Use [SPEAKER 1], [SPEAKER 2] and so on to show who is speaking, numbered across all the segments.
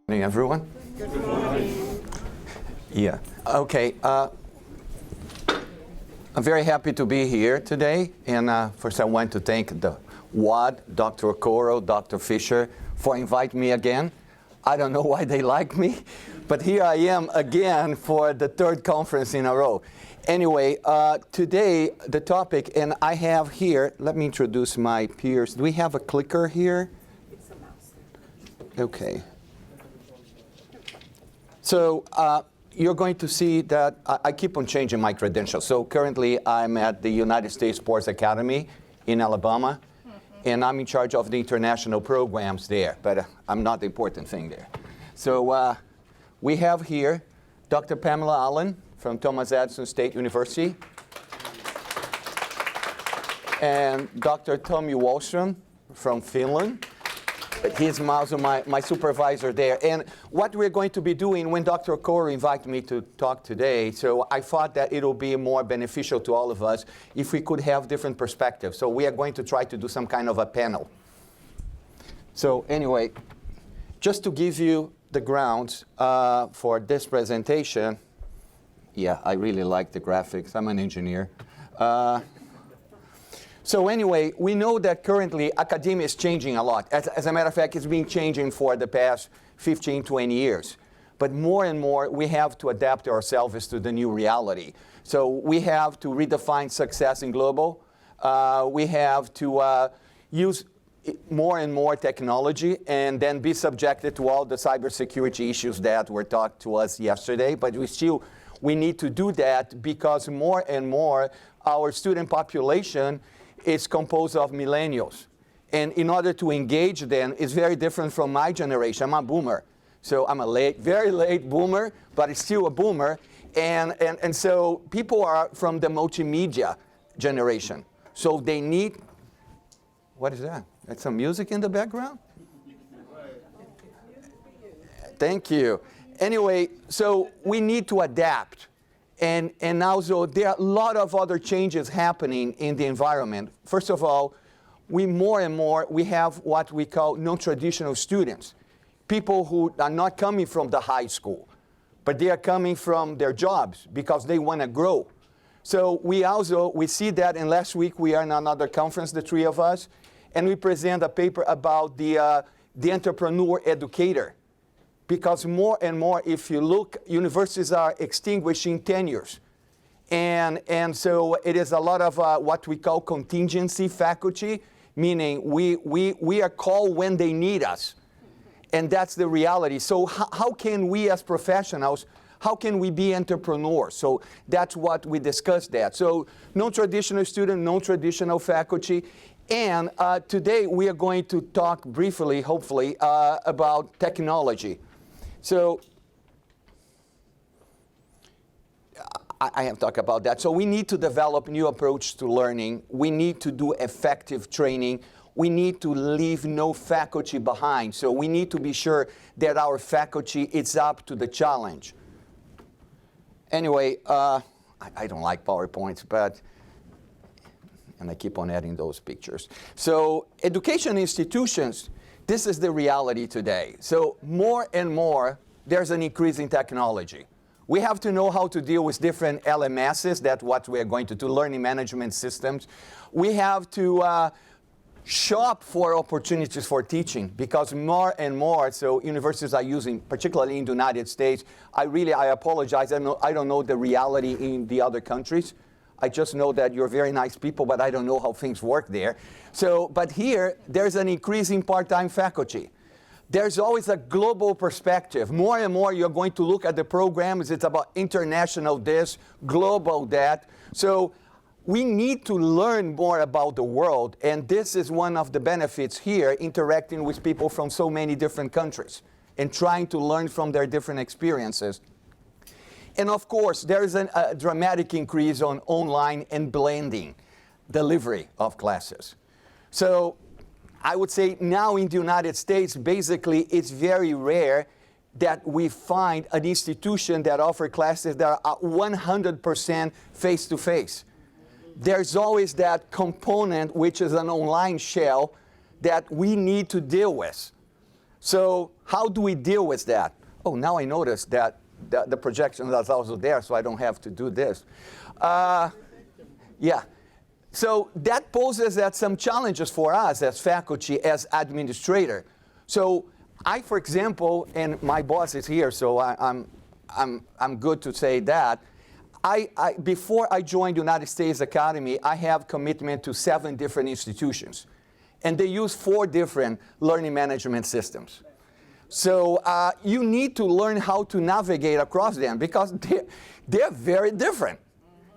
[SPEAKER 1] Morning, everyone.
[SPEAKER 2] Good morning.
[SPEAKER 1] Yeah. Okay. I'm very happy to be here today. And first, I want to thank the WAAD, Dr. Okoro, Dr. Fisher, for inviting me again. I don't know why they like me, but here I am again for the third conference in a row. Anyway, today the topic, and I have here, let me introduce my peers. Do we have a clicker here?
[SPEAKER 2] It's a mouse.
[SPEAKER 1] Okay. So you're going to see that I keep on changing my credentials. So currently I'm at the United States Sports Academy in Alabama, and I'm in charge of the international programs there, but I'm not the important thing there. So we have here Dr. Pamela Allen from Thomas Edison State University, and Dr. Tomi Wahlstrom from Finland. He's also my supervisor there. And what we're going to be doing when Dr. Okoro invited me to talk today, so I thought that it'll be more beneficial to all of us if we could have different perspectives. So we are going to try to do some kind of a panel. So anyway, just to give you the grounds for this presentation, yeah, I really like the graphics. I'm an engineer. So anyway, we know that currently academia is changing a lot. As a matter of fact, it's been changing for the past 15, 20 years. But more and more, we have to adapt ourselves to the new reality. So we have to redefine success in global. We have to use more and more technology and then be subjected to all the cybersecurity issues that were talked to us yesterday. But we need to do that because more and more our student population is composed of millennials. And in order to engage them, it's very different from my generation. I'm a boomer. So I'm a very late boomer, but it's still a boomer. And so people are from the multimedia generation. So they need, what is that? That's some music in the background? Thank you. Anyway, so we need to adapt. And also, there are a lot of other changes happening in the environment. First of all, more and more, we have what we call non-traditional students. People who are not coming from the high school, but they are coming from their jobs because they want to grow. So we see that, and last week we are in another conference, the three of us, and we present a paper about the entrepreneur educator. Because more and more, if you look, universities are extinguishing tenures. And so it is a lot of what we call contingency faculty, meaning we are called when they need us. And that's the reality. So how can we as professionals, how can we be entrepreneurs? So that's what we discussed that. So non-traditional student, non-traditional faculty. And today we are going to talk briefly, hopefully, about technology. So I have talked about that. So we need to develop new approach to learning. We need to do effective training. We need to leave no faculty behind. So we need to be sure that our faculty is up to the challenge. Anyway, I don't like PowerPoints, and I keep on adding those pictures. So education institutions, this is the reality today. So more and more, there's an increase in technology. We have to know how to deal with different LMSs. That's what we're going to do, learning management systems. We have to shop for opportunities for teaching because more and more, so universities are using, particularly in the United States, I apologize, I don't know the reality in the other countries. I just know that you're very nice people, but I don't know how things work there. So, but here, there's an increase in part-time faculty. There's always a global perspective. More and more, you're going to look at the programs. It's about international this, global that. So we need to learn more about the world, and this is one of the benefits here, interacting with people from so many different countries and trying to learn from their different experiences. And of course, there is a dramatic increase on online and blending delivery of classes. So I would say now in the United States, basically, it's very rare that we find an institution that offers classes that are 100% face-to-face. There's always that component, which is an online shell, that we need to deal with. So how do we deal with that? Oh, now I notice that the projection is also there, so I don't have to do this. Yeah. So that poses some challenges for us as faculty, as administrator. So I, for example, and my boss is here, so I'm good to say that. Before I joined United States Academy, I have commitment to 7 different institutions. And they use 4 different learning management systems. So you need to learn how to navigate across them because they're very different.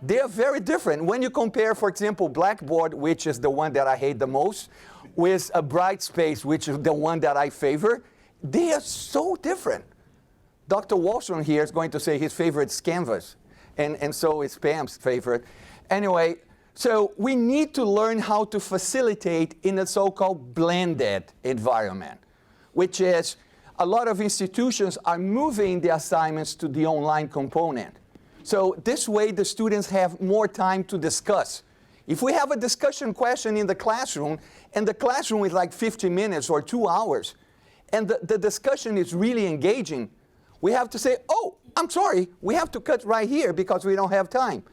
[SPEAKER 1] They're very different. When you compare, for example, Blackboard, which is the one that I hate the most, with a Brightspace, which is the one that I favor, they are so different. Dr. Wahlstrom here is going to say his favorite is Canvas, and so is Pam's favorite. Anyway, so we need to learn how to facilitate in a so-called blended environment, which is a lot of institutions are moving the assignments to the online component. So this way the students have more time to discuss. If we have a discussion question in the classroom, and the classroom is like 50 minutes or 2 hours, and the discussion is really engaging, we have to say, oh, I'm sorry, we have to cut right here because we don't have time.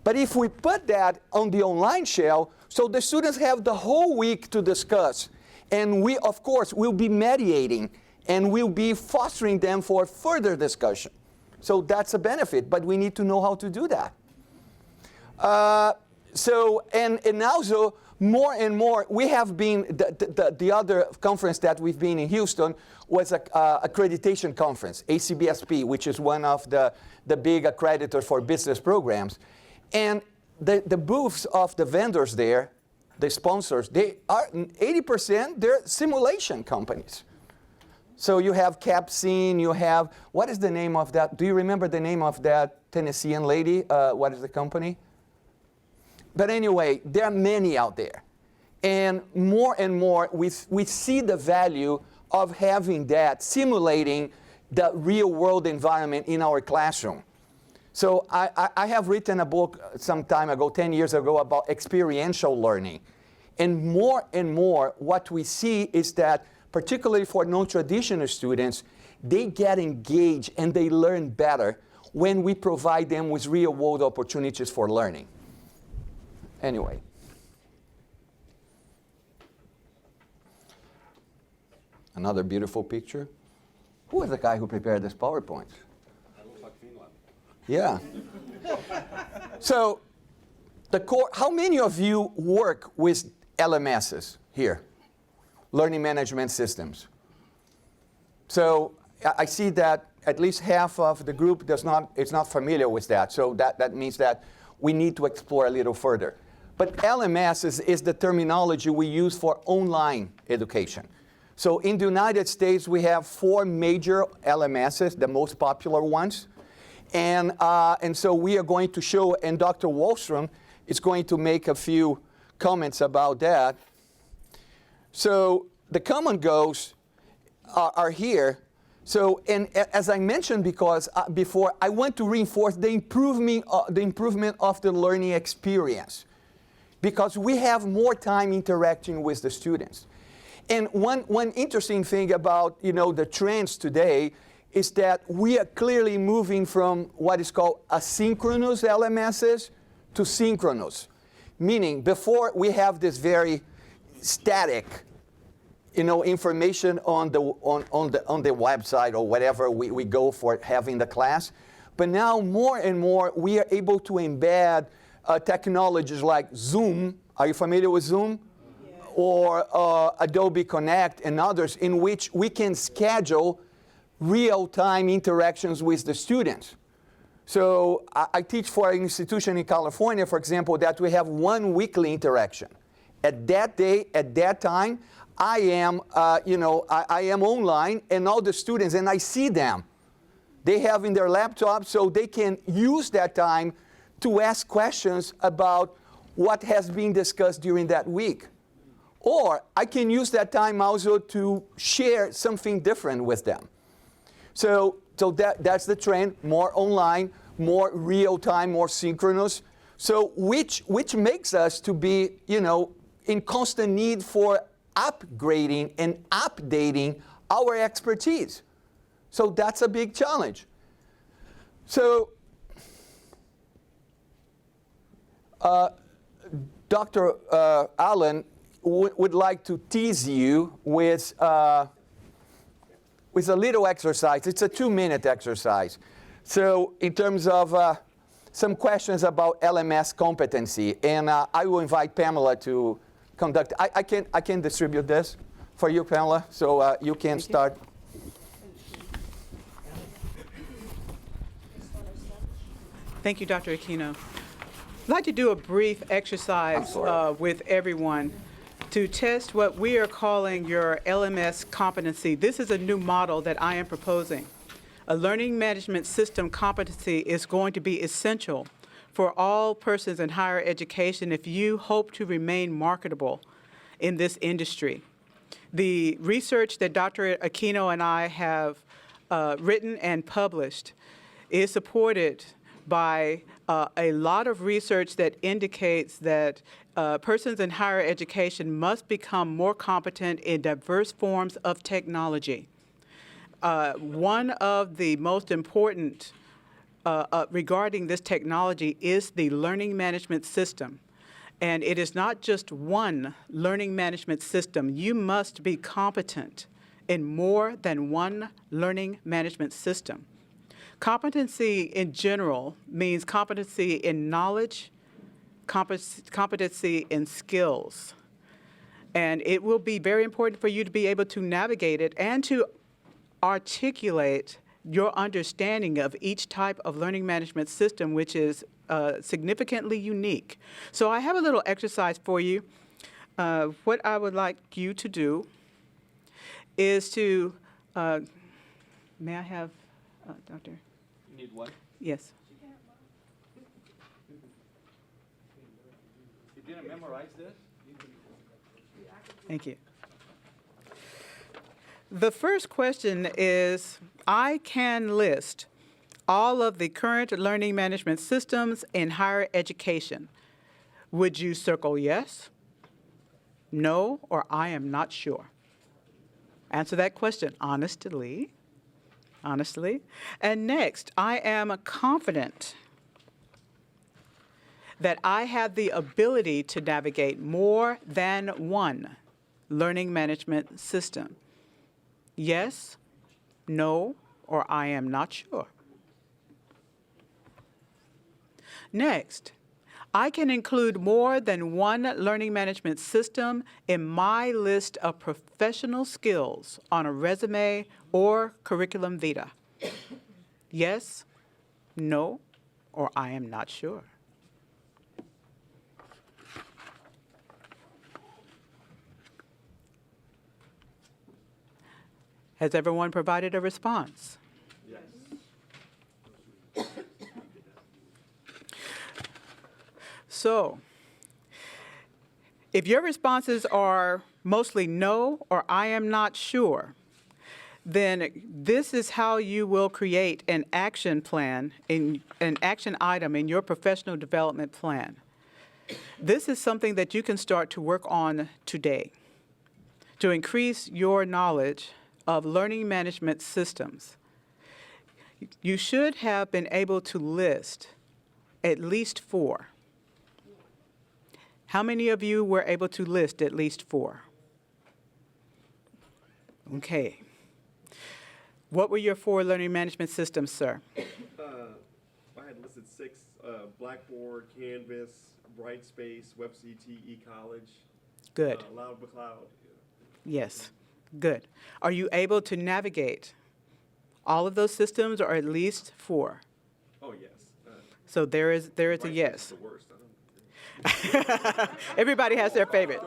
[SPEAKER 1] But if we put that on the online shell, so the students have the whole week to discuss, and we, of course, will be mediating, and we'll be fostering them for further discussion. So that's a benefit, but we need to know how to do that. And also, more and more, we have been, the other conference that we've been in Houston was an accreditation conference, ACBSP, which is one of the big accreditors for business programs. And the booths of the vendors there, the sponsors, they are 80%, they're simulation companies. So you have Capsine, you have, what is the name of that? Do you remember the name of that Tennessean lady? What is the company? But anyway, there are many out there. And more, we see the value of having that, simulating the real world environment in our classroom. So I have written a book some time ago, 10 years ago, about experiential learning. And more, what we see is that, particularly for non-traditional students, they get engaged and they learn better when we provide them with real-world opportunities for learning. Anyway. Another beautiful picture. Who was the guy who prepared this PowerPoint?
[SPEAKER 3] Carlos Aquino.
[SPEAKER 1] Yeah. So, how many of you work with LMSs here? Learning management systems. So I see that at least half of the group is not familiar with that. So that means that we need to explore a little further. But LMS is the terminology we use for online education. So in the United States, we have 4 major LMSs, the most popular ones. And so we are going to show, and Dr. Wahlstrom is going to make a few comments about that. So the common goals are here. So, and as I mentioned before, I want to reinforce the improvement of the learning experience, because we have more time interacting with the students. And one interesting thing about the trends today is that we are clearly moving from what is called asynchronous LMSs to synchronous, meaning before we have this very static information on the website or whatever we go for having the class. But now more and more we are able to embed technologies like Zoom. Are you familiar with Zoom? Yeah. Or Adobe Connect and others, in which we can schedule real-time interactions with the students. So I teach for an institution in California, for example, that we have 1 weekly interaction. At that day, at that time, I am online, and all the students, and I see them. They have in their laptops, so they can use that time to ask questions about what has been discussed during that week. Or I can use that time also to share something different with them. So that's the trend, more online, more real-time, more synchronous. So which makes us to be, in constant need for upgrading and updating our expertise. So that's a big challenge. So Dr. Allen would like to tease you with a little exercise. It's a 2-minute exercise. So in terms of some questions about LMS competency, and I will invite Pamela to conduct. I can distribute this for you, Pamela, so you can start.
[SPEAKER 3] Thank you, Dr. Aquino. I'd like to do a brief exercise with everyone to test what we are calling your LMS competency. This is a new model that I am proposing. A learning management system competency is going to be essential for all persons in higher education if you hope to remain marketable in this industry. The research that Dr. Aquino and I have written and published is supported by a lot of research that indicates that persons in higher education must become more competent in diverse forms of technology. One of the most important regarding this technology is the learning management system. And it is not just one learning management system. You must be competent in more than one learning management system. Competency in general means competency in knowledge, competency in skills. And it will be very important for you to be able to navigate it and to articulate your understanding of each type of learning management system, which is significantly unique. So I have a little exercise for you. What I would like you to do is to, may I have, Doctor?
[SPEAKER 1] You need one?
[SPEAKER 3] Yes.
[SPEAKER 1] You didn't memorize this?
[SPEAKER 3] Thank you. The first question is, I can list all of the current learning management systems in higher education. Would you circle yes, no, or I am not sure? Answer that question honestly. And next, I am confident that I have the ability to navigate more than one learning management system. Yes, no, or I am not sure. Next, I can include more than one learning management system in my list of professional skills on a resume or curriculum vitae. Yes, no, or I am not sure. Has everyone provided a response? Yes. So, if your responses are mostly no or I am not sure, then this is how you will create an action plan, an action item in your professional development plan. This is something that you can start to work on today to increase your knowledge of learning management systems. You should have been able to list at least 4. How many of you were able to list at least 4? Okay. What were your 4 learning management systems, sir?
[SPEAKER 4] I had listed 6, Blackboard, Canvas, Brightspace, WebCT, eCollege.
[SPEAKER 3] Good.
[SPEAKER 4] Cloud.
[SPEAKER 3] Yes. Good. Are you able to navigate all of those systems or at least 4?
[SPEAKER 4] Oh, yes.
[SPEAKER 3] So there is a yes.
[SPEAKER 4] The worst.
[SPEAKER 3] Everybody has their favorite.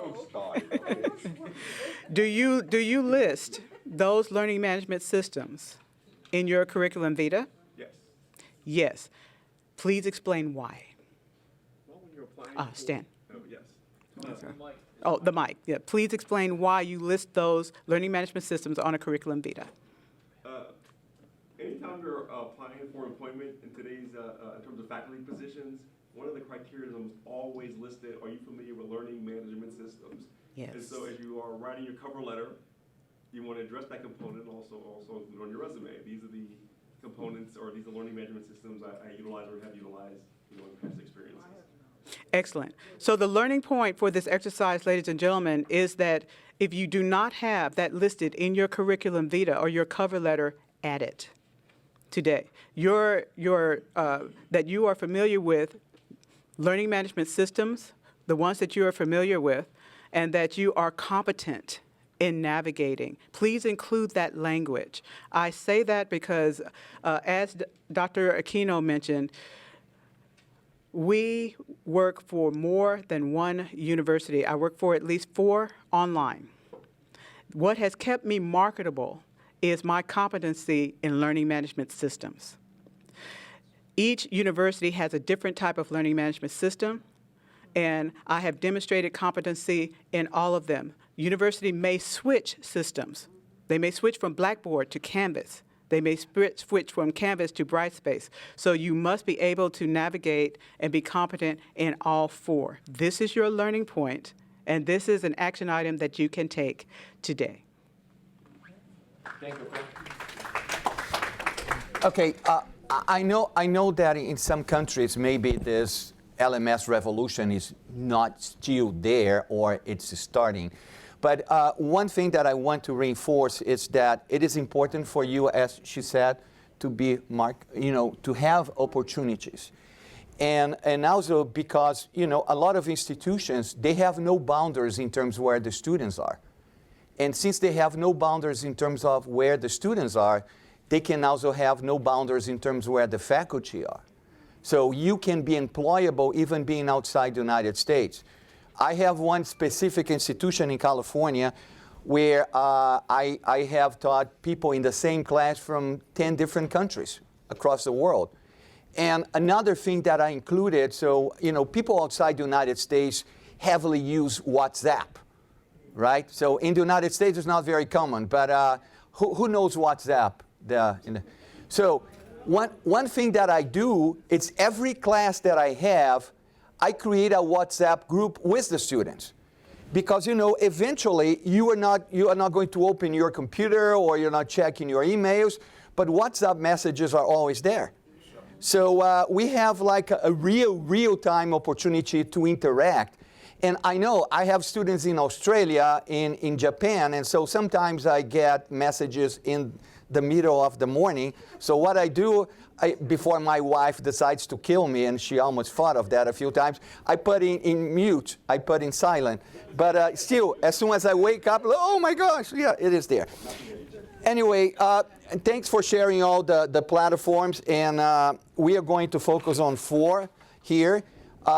[SPEAKER 3] Do you list those learning management systems in your curriculum vitae?
[SPEAKER 4] Yes.
[SPEAKER 3] Yes. Please explain why.
[SPEAKER 4] Well, when you're applying
[SPEAKER 3] Stan.
[SPEAKER 4] Oh, yes.
[SPEAKER 3] Oh, the mic. Yeah. Please explain why you list those learning management systems on a curriculum vitae.
[SPEAKER 4] Anytime you're applying for employment in today's, in terms of faculty positions, one of the criteria is always listed, are you familiar with learning management systems?
[SPEAKER 3] Yes.
[SPEAKER 4] And so as you are writing your cover letter, you want to address that component and also include on your resume. These are the components, or these are learning management systems I utilize or have utilized, in past experiences.
[SPEAKER 3] Excellent. So the learning point for this exercise, ladies and gentlemen, is that if you do not have that listed in your curriculum vitae or your cover letter, add it today. That you are familiar with learning management systems, the ones that you are familiar with, and that you are competent in navigating. Please include that language. I say that because, as Dr. Aquino mentioned, we work for more than one university. I work for at least 4 online. What has kept me marketable is my competency in learning management systems. Each university has a different type of learning management system, and I have demonstrated competency in all of them. University may switch systems. They may switch from Blackboard to Canvas. They may switch from Canvas to Brightspace. So you must be able to navigate and be competent in all 4. This is your learning point, and this is an action item that you can take today.
[SPEAKER 4] Thank you.
[SPEAKER 1] Okay, I know that in some countries maybe this LMS revolution is not still there or it's starting. But one thing that I want to reinforce is that it is important for you, as she said, to be to have opportunities. And also because, a lot of institutions, they have no boundaries in terms of where the students are. And since they have no boundaries in terms of where the students are, they can also have no boundaries in terms of where the faculty are. So you can be employable even being outside the United States. I have one specific institution in California where I have taught people in the same class from 10 different countries across the world. And another thing that I included, so, people outside the United States heavily use WhatsApp, right? So in the United States, it's not very common, but who knows WhatsApp? So one thing that I do, it's every class that I have, I create a WhatsApp group with the students. Because, eventually you are not going to open your computer or you're not checking your emails, but WhatsApp messages are always there. So we have like a real-time opportunity to interact. And I know I have students in Australia, in Japan, and so sometimes I get messages in the middle of the morning. So what I do, before my wife decides to kill me, and she almost thought of that a few times, I put in mute, I put in silent. But still, as soon as I wake up, oh my gosh, yeah, it is there. Anyway, thanks for sharing all the platforms, and we are going to focus on 4 here,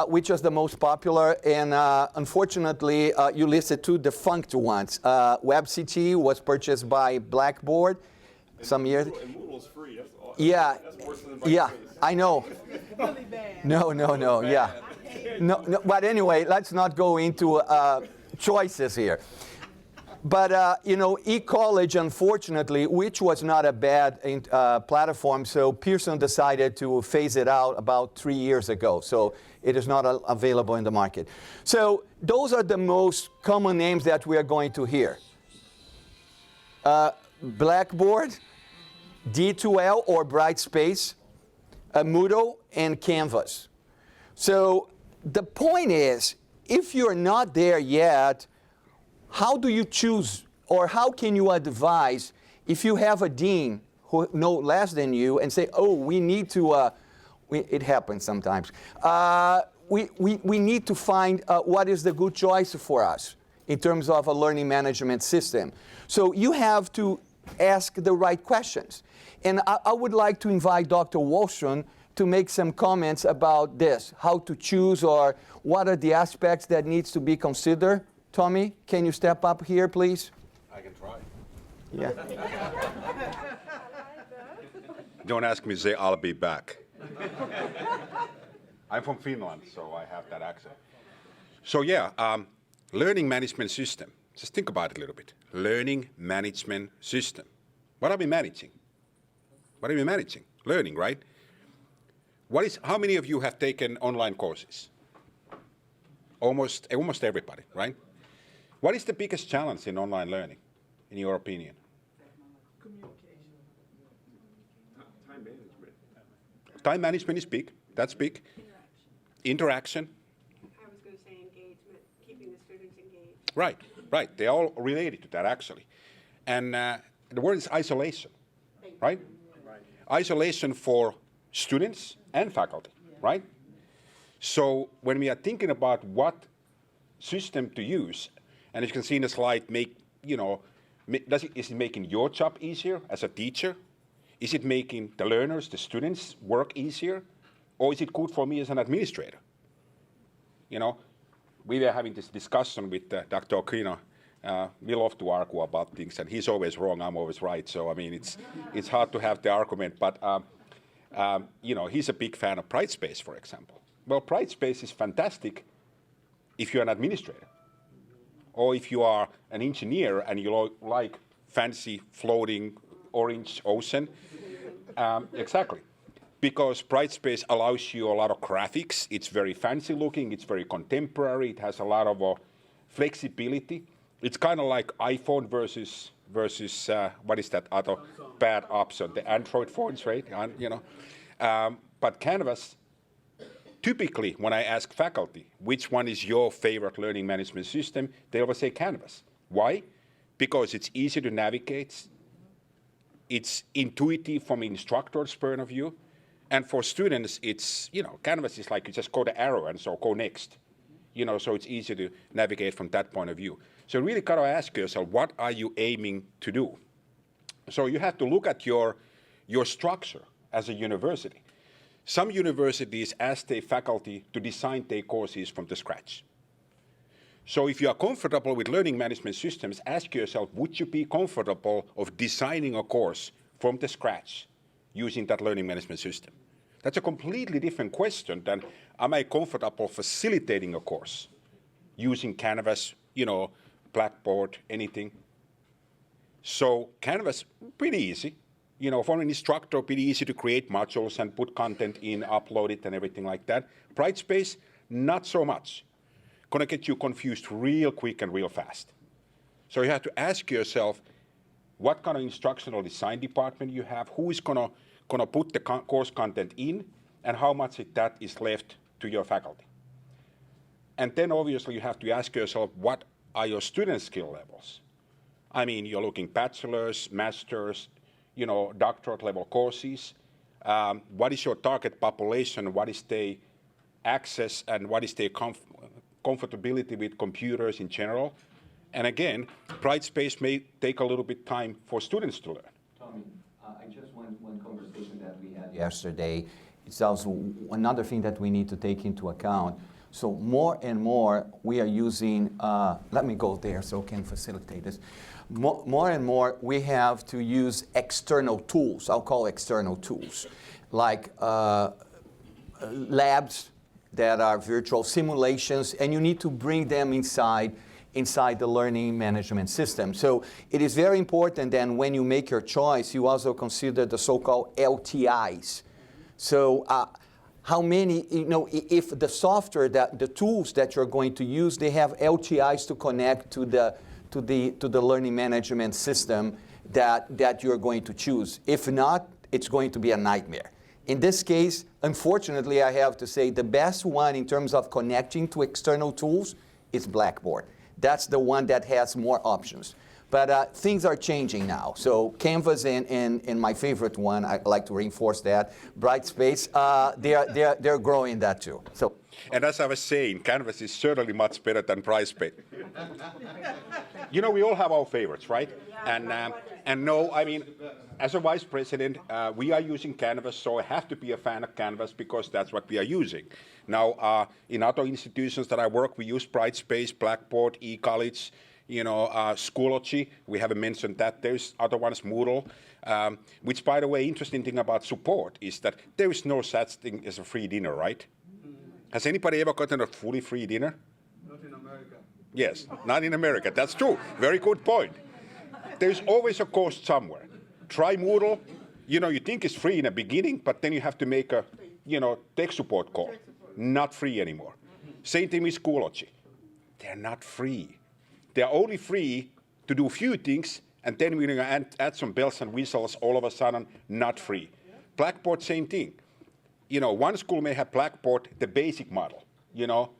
[SPEAKER 1] which was the most popular, and unfortunately, you listed 2 defunct ones. WebCT was purchased by Blackboard some years.
[SPEAKER 4] And Moodle's free. That's awesome.
[SPEAKER 1] Yeah,
[SPEAKER 4] That's worse than
[SPEAKER 1] yeah,
[SPEAKER 4] Brightspace.
[SPEAKER 1] I know.
[SPEAKER 3] Really bad.
[SPEAKER 1] No, yeah. No, but anyway, let's not go into choices here. But, e-college, unfortunately, which was not a bad platform, so Pearson decided to phase it out about 3 years ago. So it is not available in the market. So those are the most common names that we are going to hear. Blackboard, D2L or Brightspace, Moodle, and Canvas. So the point is, if you're not there yet, how do you choose, or how can you advise if you have a dean who knows less than you and say, oh, we need to, it happens sometimes, we need to find what is the good choice for us in terms of a learning management system. So you have to ask the right questions. And I would like to invite Dr. Wahlstrom to make some comments about this, how to choose or what are the aspects that needs to be considered. Tomi, can you step up here, please?
[SPEAKER 5] I can try.
[SPEAKER 1] Yeah.
[SPEAKER 5] Don't ask me to say I'll be back. I'm from Finland, so I have that accent. So yeah, learning management system. Just think about it a little bit. Learning management system. What are we managing? What are we managing? Learning, right? How many of you have taken online courses? Almost everybody, right? What is the biggest challenge in online learning? in your opinion?
[SPEAKER 4] Time management.
[SPEAKER 5] Time management is big. That's big. Interaction.
[SPEAKER 2] I was going to say engagement, keeping the students engaged.
[SPEAKER 5] Right, right. They're all related to that, actually. And the word is isolation, right? Isolation for students and faculty, right? So when we are thinking about what system to use, and as you can see in the slide, is it making your job easier as a teacher? Is it making the learners, the students, work easier? Or is it good for me as an administrator? You know, we were having this discussion with Dr. Aquino. We love to argue about things, and he's always wrong, I'm always right. So, I mean, it's hard to have the argument. But, he's a big fan of Brightspace, for example. Well, Brightspace is fantastic if you're an administrator. Or if you are an engineer and you like fancy floating orange ocean. Exactly. Because Brightspace allows you a lot of graphics. It's very fancy looking. It's very contemporary. It has a lot of flexibility. It's kind of like iPhone versus what is that other bad option? The Android phones, right? But Canvas, typically when I ask faculty, which one is your favorite learning management system, they always say Canvas. Why? Because it's easy to navigate. It's intuitive from an instructor's point of view. And for students, it's, Canvas is like you just go the arrow and so go next. So it's easy to navigate from that point of view. So really got to ask yourself, what are you aiming to do? So you have to look at your structure as a university. Some universities ask their faculty to design their courses from the scratch. So if you are comfortable with learning management systems, ask yourself, would you be comfortable of designing a course from the scratch using that learning management system? That's a completely different question than, am I comfortable facilitating a course using Canvas, Blackboard, anything? So Canvas, pretty easy. For an instructor, pretty easy to create modules and put content in, upload it, and everything like that. Brightspace, not so much. Gonna get you confused real quick and real fast. So you have to ask yourself, what kind of instructional design department you have, who is gonna put the course content in, and how much of that is left to your faculty. And then obviously you have to ask yourself, what are your student skill levels? I mean, you're looking bachelor's, master's, doctorate level courses. What is your target population? What is their access and what is their comfortability with computers in general? And again, Brightspace may take a little bit time for students to learn.
[SPEAKER 1] Tomi, I just one conversation that we had yesterday. It's also another thing that we need to take into account. So more and more we are using, let me go there so I can facilitate this. More and more we have to use external tools, I'll call external tools, like labs that are virtual simulations, and you need to bring them inside the learning management system. So it is very important that when you make your choice, you also consider the so-called LTIs. So how many, if the software, the tools that you're going to use, they have LTIs to connect to the learning management system that you're going to choose. If not, it's going to be a nightmare. In this case, unfortunately, I have to say the best one in terms of connecting to external tools is Blackboard. That's the one that has more options. But things are changing now. So Canvas and my favorite one, I like to reinforce that, Brightspace, they're growing that too. So.
[SPEAKER 5] And as I was saying, Canvas is certainly much better than Brightspace. We all have our favorites, right? And no, I mean, as a vice president, we are using Canvas, so I have to be a fan of Canvas because that's what we are using. Now, in other institutions that I work, we use Brightspace, Blackboard, eCollege, Schoology. We haven't mentioned that. There's other ones, Moodle, which, by the way, interesting thing about support is that there is no such thing as a free dinner, right? Has anybody ever gotten a fully free dinner?
[SPEAKER 6] Not in America.
[SPEAKER 5] Yes, not in America. That's true. Very good point. There's always a cost somewhere. Try Moodle. You think it's free in the beginning, but then you have to make a, tech support call. Not free anymore. Same thing with Schoology. They're not free. They're only free to do a few things, and then we're going to add some bells and whistles, all of a sudden, not free. Blackboard, same thing. You know, one school may have Blackboard, the basic model, you know,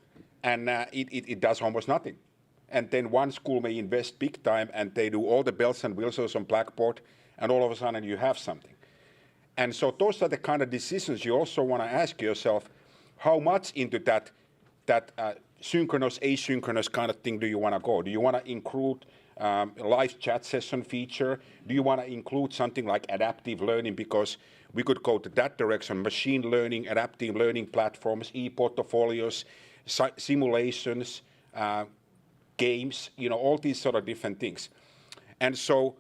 [SPEAKER 5] and it does almost nothing. And then one school may invest big time and they do all the bells and whistles on Blackboard, and all of a sudden you have something. And so those are the kind of decisions you also want to ask yourself, how much into that synchronous, asynchronous kind of thing do you want to go? Do you want to include a live chat session feature? Do you want to include something like adaptive learning? Because we could go to that direction, machine learning, adaptive learning platforms, e-portfolios, simulations, games, you know, all these sort of different things. And so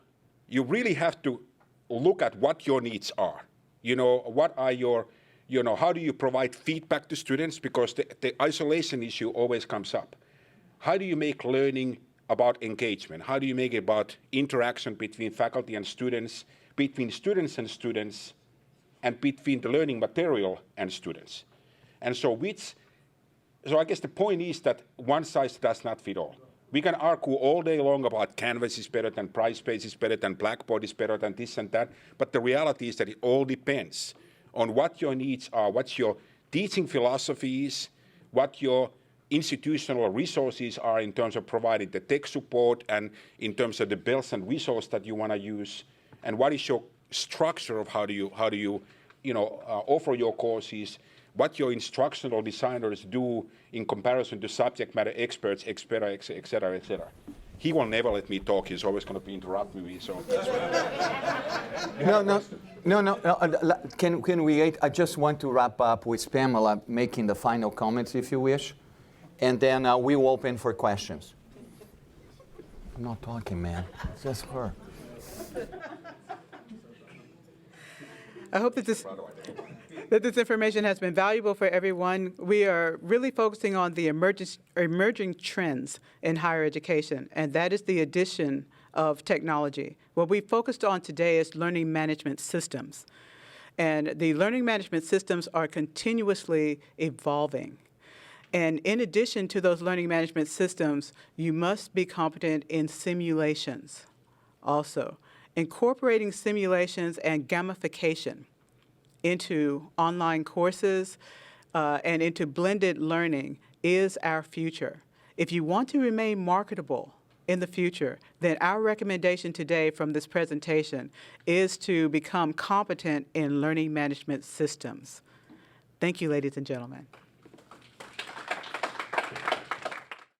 [SPEAKER 5] you really have to look at what your needs are. You know, what are your, you know, how do you provide feedback to students? Because the isolation issue always comes up. How do you make learning about engagement? How do you make it about interaction between faculty and students, between students, and between the learning material and students? And so I guess the point is that one size does not fit all. We can argue all day long about Canvas is better than Brightspace is better than Blackboard is better than this and that, but the reality is that it all depends on what your needs are, what your teaching philosophy is, what your institutional resources are in terms of providing the tech support and in terms of the bells and whistles that you want to use, and what is your structure of how do you offer your courses, what your instructional designers do in comparison to subject matter experts, et cetera, et cetera, et cetera. He will never let me talk. He's always going to interrupt me. So.
[SPEAKER 1] No. Can we wait? I just want to wrap up with Pamela making the final comments, if you wish, and then we will open for questions. I'm not talking, man. It's just her.
[SPEAKER 3] I hope that this information has been valuable for everyone. We are really focusing on the emerging trends in higher education, and that is the addition of technology. What we focused on today is learning management systems. And the learning management systems are continuously evolving. And in addition to those learning management systems, you must be competent in simulations also. Incorporating simulations and gamification into online courses and into blended learning is our future. If you want to remain marketable in the future, then our recommendation today from this presentation is to become competent in learning management systems. Thank you, ladies and gentlemen.